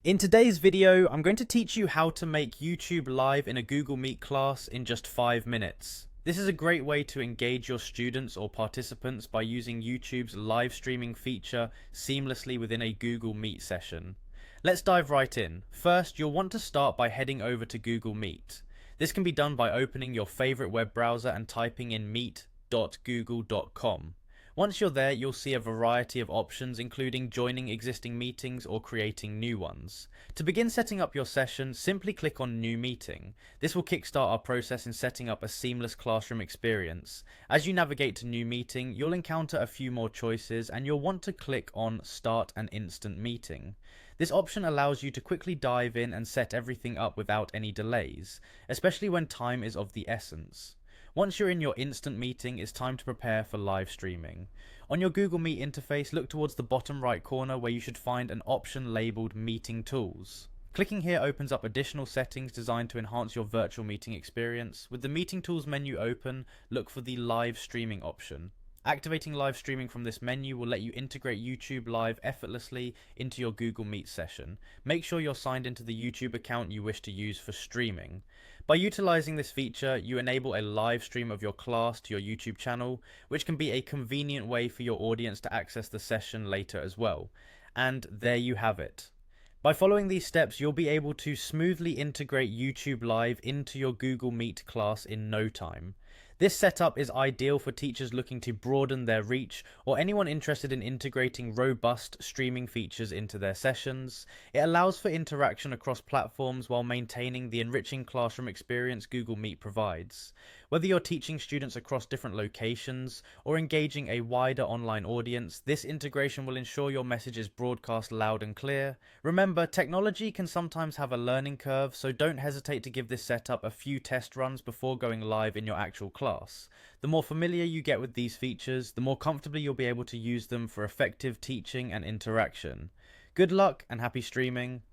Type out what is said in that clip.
In today's video, I'm going to teach you how to make YouTube Live in a Google Meet class in just 5 minutes. This is a great way to engage your students or participants by using YouTube's live streaming feature seamlessly within a Google Meet session. Let's dive right in. First, you'll want to start by heading over to Google Meet. This can be done by opening your favorite web browser and typing in meet.google.com. Once you're there, you'll see a variety of options, including joining existing meetings or creating new ones. To begin setting up your session, simply click on New Meeting. This will kickstart our process in setting up a seamless classroom experience. As you navigate to New Meeting, you'll encounter a few more choices, and you'll want to click on Start an Instant Meeting. This option allows you to quickly dive in and set everything up without any delays, especially when time is of the essence. Once you're in your instant meeting, it's time to prepare for live streaming. On your Google Meet interface, look towards the bottom right corner where you should find an option labeled Meeting Tools. Clicking here opens up additional settings designed to enhance your virtual meeting experience. With the Meeting Tools menu open, look for the Live Streaming option. Activating live streaming from this menu will let you integrate YouTube Live effortlessly into your Google Meet session. Make sure you're signed into the YouTube account you wish to use for streaming. By utilizing this feature, you enable a live stream of your class to your YouTube channel, which can be a convenient way for your audience to access the session later as well. And there you have it. By following these steps, you'll be able to smoothly integrate YouTube Live into your Google Meet class in no time. This setup is ideal for teachers looking to broaden their reach or anyone interested in integrating robust streaming features into their sessions. It allows for interaction across platforms while maintaining the enriching classroom experience Google Meet provides. Whether you're teaching students across different locations or engaging a wider online audience, this integration will ensure your message is broadcast loud and clear. Remember, technology can sometimes have a learning curve, so don't hesitate to give this setup a few test runs before going live in your actual class. The more familiar you get with these features, the more comfortably you'll be able to use them for effective teaching and interaction. Good luck and happy streaming.